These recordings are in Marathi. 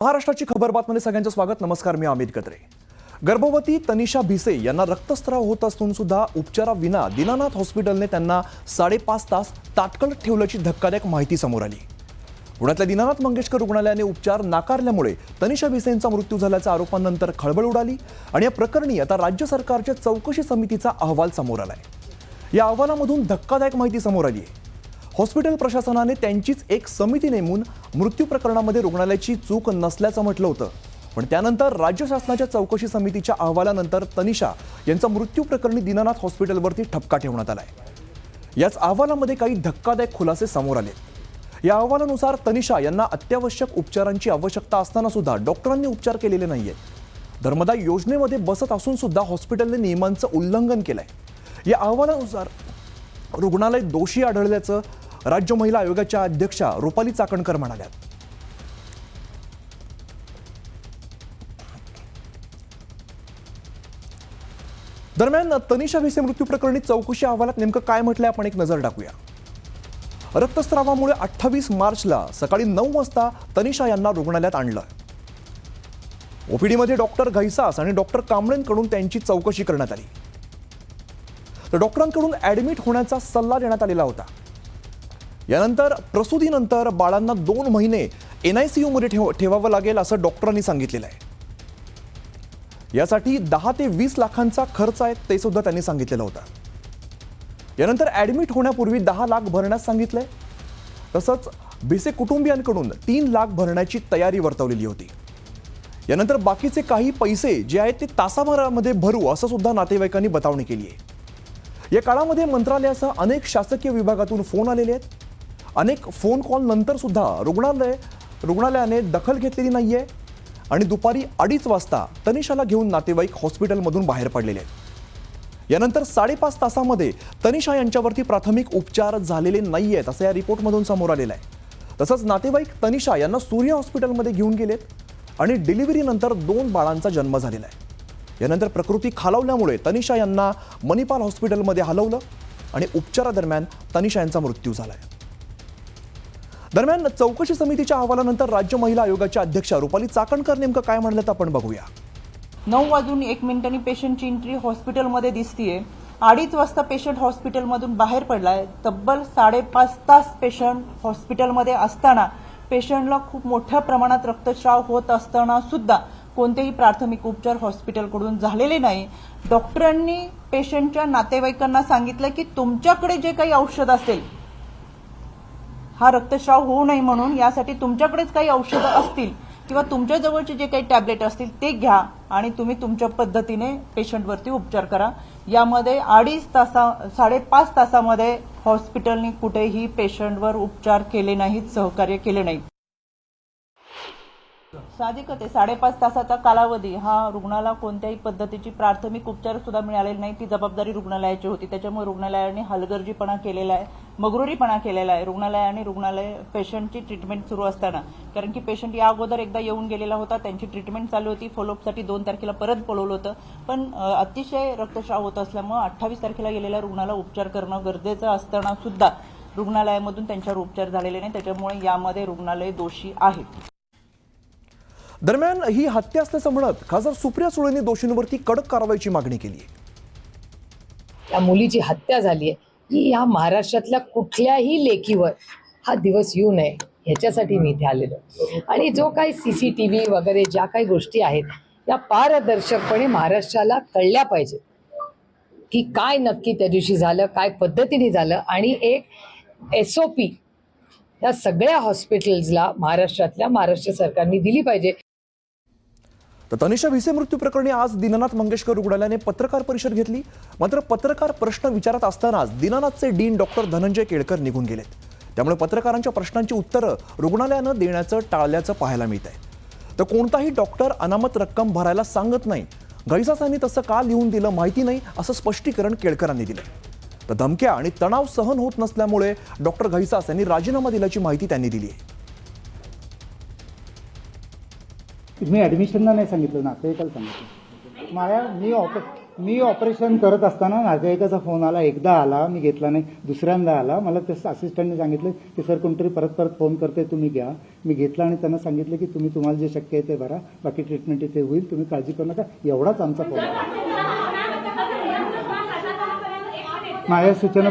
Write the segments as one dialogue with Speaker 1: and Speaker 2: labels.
Speaker 1: महाराष्ट्राची खबर बातमीमध्ये सगळ्यांचं स्वागत। नमस्कार, मी अमित कत्रे। गर्भवती तनिषा भिसे यांना रक्तस्राव होत असून सुद्धा उपचाराविना दीनानाथ हॉस्पिटलने त्यांना 5.5 तास ताटकळत ठेवल्याची धक्कादायक माहिती समोर आली। पुण्यातल्या दीनानाथ मंगेशकर रुग्णालयाने उपचार नाकारल्यामुळे तनिषा भिसेंचा मृत्यू झाल्याच्या आरोपांनंतर खळबळ उडाली आणि या प्रकरणी आता राज्य सरकारच्या चौकशी समितीचा अहवाल समोर आलाय। या अहवालामधून धक्कादायक माहिती समोर आली आहे। हॉस्पिटल प्रशासनाने त्यांचीच एक समिती नेमून मृत्यू प्रकरणामध्ये रुग्णालयाची चूक नसल्याचं म्हटलं होतं, पण त्यानंतर राज्य शासनाच्या चौकशी समितीच्या अहवालानंतर तनिषा यांचा मृत्यू प्रकरणी दीनानाथ हॉस्पिटलवरती ठपका ठेवण्यात आलाय। याच अहवालामध्ये काही धक्कादायक खुलासे समोर आले। या अहवालानुसार तनिषा यांना अत्यावश्यक उपचारांची आवश्यकता असताना सुद्धा डॉक्टरांनी उपचार केलेले नाहीयेत। धर्मदाय योजनेमध्ये बसत असून सुद्धा हॉस्पिटलने नियमांचं उल्लंघन केलंय। या अहवालानुसार रुग्णालय दोषी आढळल्याचं राज्य महिला आयोगाच्या अध्यक्षा रुपाली चाकणकर म्हणाल्या। दरम्यान तनिषा भिसे मृत्यू प्रकरणी चौकशी अहवालात नेमकं काय म्हटलंय आपण एक नजर टाकूया। रक्तस्रावामुळे 28 मार्चला सकाळी 9 वाजता तनिषा यांना रुग्णालयात आणलं। ओपीडीमध्ये डॉक्टर घैसास आणि डॉक्टर कांबळेंकडून त्यांची चौकशी करण्यात आली। तर डॉक्टरांकडून ऍडमिट होण्याचा सल्ला देण्यात आलेला होता। यानंतर प्रसूतीनंतर बाळांना 2 महिने NICU मध्ये ठेवावं लागेल असं डॉक्टरांनी सांगितलेलं आहे। यासाठी 10 ते 20 लाखांचा खर्च आहे ते सुद्धा त्यांनी सांगितलेलं होतं। यानंतर ऍडमिट होण्यापूर्वी 10 लाख भरण्यास सांगितलंय। तसंच भिसे कुटुंबियांकडून 3 लाख भरण्याची तयारी वर्तवलेली होती। यानंतर बाकीचे काही पैसे जे आहेत ते तासाभरामध्ये भरू असं सुद्धा नातेवाईकांनी बतावणी केली आहे। या काळामध्ये मंत्रालयासह अनेक शासकीय विभागातून फोन आलेले आहेत। अनेक फोन कॉल नंतर सुद्धा रुग्णालयाने दखल घेतलेली नाहीये आणि दुपारी 2:30 वाजता तनिषाला घेऊन नातेवाईक हॉस्पिटलमधून बाहेर पडलेले आहेत। यानंतर 5.5 तासामध्ये तनिषा यांच्यावरती प्राथमिक उपचार झालेले नाहीयेत असं या रिपोर्टमधून समोर आलेलं आहे। तसंच नातेवाईक तनिषा यांना सूर्य हॉस्पिटलमध्ये घेऊन गेलेत आणि डिलिव्हरीनंतर 2 बाळांचा जन्म झालेला आहे। यानंतर प्रकृती खालावल्यामुळे तनिषा यांना मणिपाल हॉस्पिटलमध्ये हलवलं आणि उपचारादरम्यान तनिषा यांचा मृत्यू झालाय। दरम्यान चौकशी समितीच्या अहवालानंतर राज्य महिला आयोगाच्या अध्यक्षा रुपाली चाकणकर नेमकं काय म्हणलं तर आपण बघूया।
Speaker 2: 9:01 पेशंटची एंट्री हॉस्पिटलमध्ये दिसतीये। 2:30 वाजता पेशंट हॉस्पिटलमधून बाहेर पडलाय। तब्बल 5.5 तास पेशंट हॉस्पिटलमध्ये असताना पेशंटला खूप मोठ्या प्रमाणात रक्तस्राव होत असताना सुद्धा कोणतेही प्राथमिक उपचार हॉस्पिटलकडून झालेले नाही। डॉक्टरांनी पेशंटच्या नातेवाईकांना सांगितलं की तुमच्याकडे जे काही औषध असेल, हा रक्तस्राव होऊ नये म्हणून यासाठी तुमच्याकडेच काही औषधं असतील किंवा तुमच्या जवळचे जे काही टॅबलेट असतील ते घ्या आणि तुम्ही तुमच्या पद्धतीने पेशंटवरती उपचार करा। यामध्ये 5.5 तासामध्ये हॉस्पिटलने कुठेही पेशंटवर उपचार केले नाहीत, सहकार्य केले नाही। साहजिकच आहे, 5.5 तासाचा कालावधी हा रुग्णाला कोणत्याही पद्धतीची प्राथमिक उपचार सुद्धा मिळालेले नाही। ती जबाबदारी रुग्णालयाची होती। त्याच्यामुळे रुग्णालयाने हलगर्जीपणा केलेला आहे, मगरुरीपणा केलेला आहे रुग्णालय पेशंटची ट्रीटमेंट सुरू असताना। कारण की पेशंट या अगोदर एकदा येऊन गेलेला होता, त्यांची ट्रीटमेंट चालू होती। फॉलोअपसाठी 2 तारखेला परत बोलवलं होतं, पण अतिशय रक्तस्राव होत असल्यामुळे 28 तारखेला गेलेल्या रुग्णाला उपचार करणं गरजेचं असताना सुद्धा रुग्णालयामधून त्यांच्यावर उपचार झालेले नाही। त्याच्यामुळे यामध्ये रुग्णालय दोषी आहे।
Speaker 1: दरम्यान ही हत्या असल्याचं म्हणत खासदार सुप्रिया सुळेंनी दोषींवरती कडक कारवाईची मागणी केली आहे।
Speaker 3: या मुलीची हत्या झाली आहे ही या महाराष्ट्रातल्या कुठल्याही लेकीवर हा दिवस येऊ नये ह्याच्यासाठी मी इथे आलेलो। आणि जो काही CCTV वगैरे ज्या काही गोष्टी आहेत या पारदर्शकपणे महाराष्ट्राला कळल्या पाहिजे की काय नक्की त्या दिवशी झालं, काय पद्धतीने झालं आणि एक SOP या सगळ्या हॉस्पिटल्सला महाराष्ट्र सरकारने दिली पाहिजे।
Speaker 1: तर तनिषा भिसे मृत्यू प्रकरणी आज दीनानाथ मंगेशकर रुग्णालयाने पत्रकार परिषद घेतली। मात्र पत्रकार प्रश्न विचारत असतानाच दीनानाथचे डीन डॉक्टर धनंजय केळकर निघून गेलेत। त्यामुळे पत्रकारांच्या प्रश्नांची उत्तरं रुग्णालयानं देण्याचं टाळल्याचं पाहायला मिळत आहे। तर कोणताही डॉक्टर अनामत रक्कम भरायला सांगत नाही, घैसासांनी तसं का लिहून दिलं माहिती नाही असं स्पष्टीकरण केळकरांनी दिलं। तर धमक्या आणि तणाव सहन होत नसल्यामुळे डॉक्टर घैसास यांनी राजीनामा दिल्याची माहिती त्यांनी दिली आहे।
Speaker 4: मी ॲडमिशनला नाही सांगितलं, नातेवाईकाला सांगितलं। मी मी ऑपरेशन करत असताना नातेवाईकाचा फोन आला, एकदा आला, मी घेतला नाही, दुसऱ्यांदा आला. मला त्या असिस्टंटने सांगितलं की सर कोणतरी परत फोन करते, तुम्ही घ्या. मी घेतला आणि त्यांना सांगितलं की तुम्हाला जे शक्य आहे ते भरा, बाकी ट्रीटमेंट इथे होईल, तुम्ही काळजी करू नका. एवढाच आमचा फोन आला. माझ्या सूचना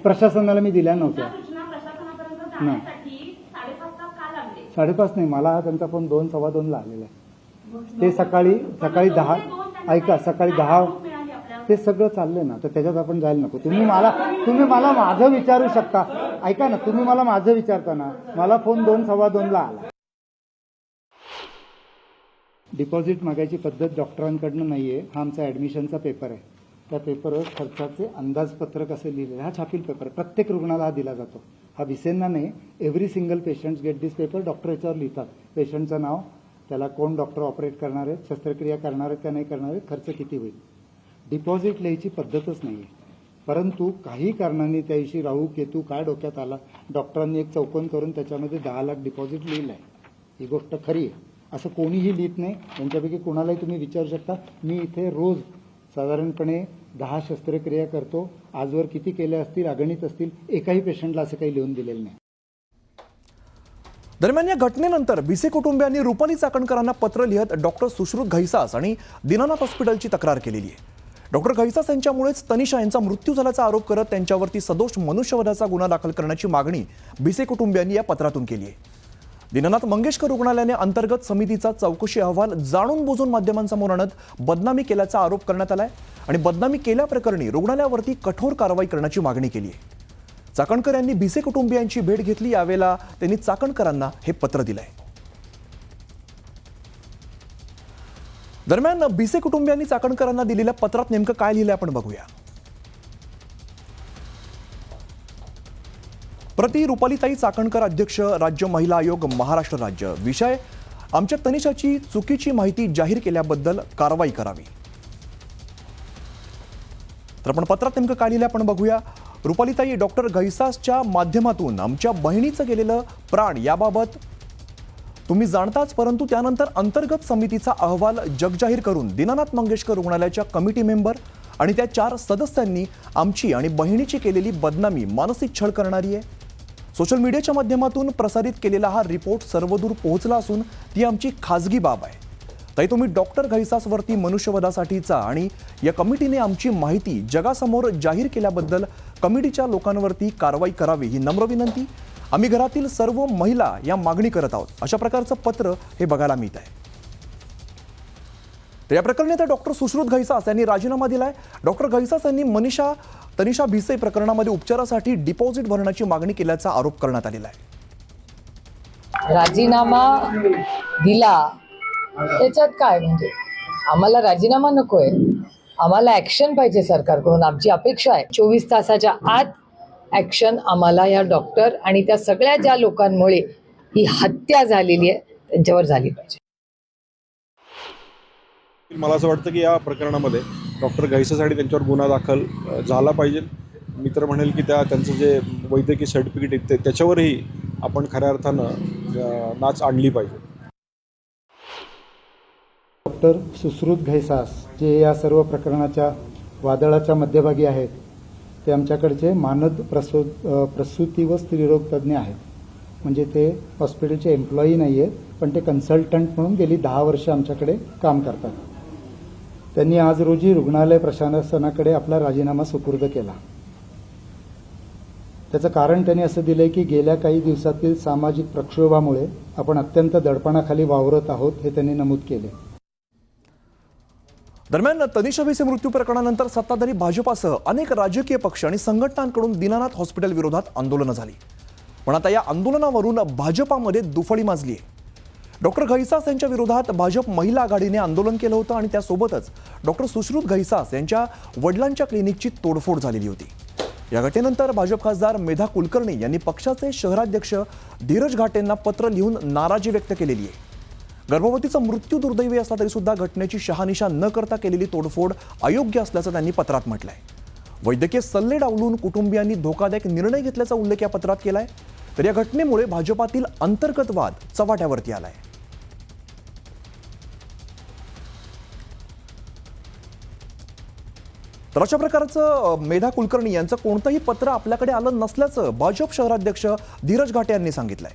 Speaker 4: प्रशासनाला मी दिल्या नव्हत्या. नाही 5:30 नाही, मला त्यांचा फोन 2:15 आलेला आहे. ते सकाळी 10 ऐका, सकाळी 10 ते सगळं चाललंय ना, तर त्याच्यात आपण जायला नको. तुम्ही मला माझं विचारू शकता. ऐका ना, तुम्ही मला माझं विचारता ना. मला फोन 2:15 आला. डिपॉझिट मागायची पद्धत डॉक्टरांकडनं नाहीये. हा आमचा ऍडमिशनचा पेपर आहे. त्या पेपरवर खर्चाचे अंदाजपत्रक असे लिहिलेले. हा छापील पेपर प्रत्येक रुग्णाला हा दिला जातो. हा विसेंना नाही, every single patient get this paper. Doctor याच्यावर लिहितात पेशंटचं नाव, त्याला कोण डॉक्टर ऑपरेट करणार आहेत, शस्त्रक्रिया करणार आहेत का नाही करणार आहेत, खर्च किती होईल. डिपॉझिट लिहायची पद्धतच नाही आहे. परंतु काही कारणांनी त्या दिवशी राहू केतू काय डोक्यात आला, डॉक्टरांनी एक चौकोन करून त्याच्यामध्ये 10 लाख डिपॉझिट लिहिलं आहे. ही गोष्ट खरी आहे. असं कोणीही लिहित नाही. त्यांच्यापैकी कोणालाही तुम्ही विचारू शकता. मी इथे रोज साधारणपणे 10 शस्त्रक्रिया करतो. आजवर किती केल्या असतील, अगणित असतील. एकाही पेशंटला असं काही लिहून दिलेलं नाही.
Speaker 1: दरम्यान या घटनेनंतर भिसे कुटुंबियांनी रुपाली चाकणकरांना पत्र लिहत डॉक्टर सुश्रुत घैसास आणि दीनानाथ हॉस्पिटलची तक्रार केलेली आहे. डॉक्टर घैसास यांच्यामुळेच तनिषा यांचा मृत्यू झाल्याचा आरोप करत त्यांच्यावरती सदोष मनुष्यवधाचा गुन्हा दाखल करण्याची मागणी भिसे कुटुंबियांनी या पत्रातून केली आहे. दीनानाथ मंगेशकर रुग्णालयाने अंतर्गत समितीचा चौकशी अहवाल जाणून बुजून माध्यमांसमोर आणत बदनामी केल्याचा आरोप करण्यात आलाय आणि बदनामी केल्याप्रकरणी रुग्णालयावरती कठोर कारवाई करण्याची मागणी केली आहे. चाकणकर यांनी भिसे कुटुंबियांची भेट घेतली. यावेळेला त्यांनी चाकणकरांना हे पत्र दिलंय. दरम्यान भिसे कुटुंबियांनी चाकणकरांना दिलेल्या पत्रात नेमकं काय लिहिलंय आपण बघूया. प्रति रुपालीताई चाकणकर, अध्यक्ष, राज्य महिला आयोग, महाराष्ट्र राज्य. विषय: आमच्या तनिषाची चुकीची माहिती जाहीर केल्याबद्दल कारवाई करावी. तर आपण पत्रात नेमकं काय लिहिलंय आपण बघूया. रुपालीताई, डॉक्टर घैसासच्या माध्यमातून आमच्या बहिणीचं गेलेलं प्राण याबाबत तुम्ही जाणताच, परंतु त्यानंतर अंतर्गत समितीचा अहवाल जगजाहीर करून दीनानाथ मंगेशकर रुग्णालयाच्या कमिटी मेंबर आणि त्या 4 सदस्यांनी आमची आणि बहिणीची केलेली बदनामी मानसिक छळ करणारी आहे. सोशल मीडियाच्या माध्यमातून प्रसारित केलेला हा रिपोर्ट सर्वदूर पोहोचला असून ती आमची खाजगी बाब आहे. ताई, तुम्ही डॉक्टर घैसासवरती मनुष्यवधासाठीचा आणि या कमिटीने आमची माहिती जगासमोर जाहीर केल्याबद्दल कमिटीच्या लोकांवरती कारवाई करावी ही नम्र विनंती. आम्ही घरातील सर्व महिला या मागणी करत आहोत. अशा प्रकारचं पत्र हे बघायला मिळत आहे. तर या प्रकरणी आता डॉक्टर सुश्रुत घैसास यांनी राजीनामा दिलाय. डॉक्टर घैसास यांनी तनिषा भिसे प्रकरणामध्ये उपचारासाठी डिपॉझिट भरण्याची मागणी केल्याचा आरोप करण्यात आलेला आहे.
Speaker 3: राजीनामा दिला त्याच्यात काय, म्हणजे आम्हाला राजीनामा नकोय, आम्हाला ऍक्शन पाहिजे सरकारकडून. आमची अपेक्षा आहे 24 तासाच्या आत ऍक्शन आम्हाला या डॉक्टर आणि त्या सगळ्या ज्या लोकांमुळे ही हत्या झालेली आहे त्यांच्यावर झाली पाहिजे.
Speaker 5: मला असं वाटतं की या प्रकरणामध्ये डॉक्टर घैसासाठी त्यांच्यावर गुन्हा दाखल झाला पाहिजे. मी तर म्हणेल की त्यांचं जे वैद्यकीय सर्टिफिकेट आहे त्याच्यावरही आपण खऱ्या अर्थानं नाच आणली पाहिजे.
Speaker 4: डॉक्टर सुश्रुत घैसास जे या सर्व प्रकरणाच्या वादळाच्या मध्यभागी आहेत, ते आमच्याकडचे मानद प्रसूती व स्त्रीरोग तज्ज्ञ आहेत. म्हणजे ते हॉस्पिटलचे एम्प्लॉई नाही आहेत, पण ते कन्सल्टंट म्हणून गेली 10 वर्ष आमच्याकडे काम करतात. त्यांनी आज रोजी रुग्णालय प्रशासनाकडे आपला राजीनामा सुपूर्द केला. त्याचं कारण त्यांनी असं दिलंय की गेल्या काही दिवसातील सामाजिक प्रक्षोभामुळे आपण अत्यंत दडपणाखाली वावरत आहोत, हे त्यांनी नमूद केले.
Speaker 1: दरम्यान तनिषा भिसे मृत्यू प्रकरणानंतर सत्ताधारी भाजपासह अनेक राजकीय पक्ष आणि संघटनांकडून दीनानाथ हॉस्पिटल विरोधात आंदोलनं झाली. पण आता या आंदोलनावरून भाजपामध्ये दुफळी माजली आहे. डॉक्टर घैसास यांच्या विरोधात भाजप महिला आघाडीने आंदोलन केलं होतं आणि त्यासोबतच डॉक्टर सुश्रुत घैसास यांच्या वडिलांच्या क्लिनिकची तोडफोड झालेली होती. या घटनेनंतर भाजप खासदार मेधा कुलकर्णी यांनी पक्षाचे शहराध्यक्ष धीरज घाटेंना पत्र लिहून नाराजी व्यक्त केलेली आहे. गर्भवतीचा मृत्यू दुर्दैवी असला तरी सुद्धा घटनेची शहानिशा न करता केलेली तोडफोड अयोग्य असल्याचं त्यांनी पत्रात म्हटलंय. वैद्यकीय सल्ले डावलून कुटुंबियांनी धोकादायक निर्णय घेतल्याचा उल्लेख या पत्रात केलाय. तर या घटनेमुळे भाजपातील अंतर्गत वाद चव्हाट्यावरती आलाय. तर अशा प्रकारचं मेधा कुलकर्णी यांचं कोणतंही पत्र आपल्याकडे आलं नसल्याचं भाजप शहराध्यक्ष धीरज घाटे यांनी सांगितलंय.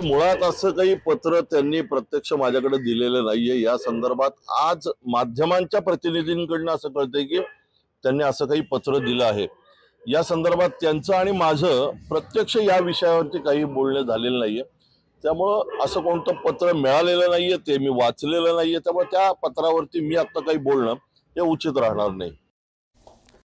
Speaker 6: मुळात असं काही पत्र त्यांनी प्रत्यक्ष माझ्याकडे दिलेलं नाहीये. या संदर्भात आज माध्यमांच्या प्रतिनिधींकडनं असं कळतंय की त्यांनी असं काही पत्र दिलं आहे. या संदर्भात त्यांचं आणि माझं प्रत्यक्ष या विषयावरती काही बोलणं झालेलं नाहीये. त्यामुळं असं कोणतं पत्र मिळालेलं नाहीये, ते मी वाचलेलं नाहीये. त्यामुळे त्या पत्रावरती मी आता काही बोलणं हे उचित राहणार नाही.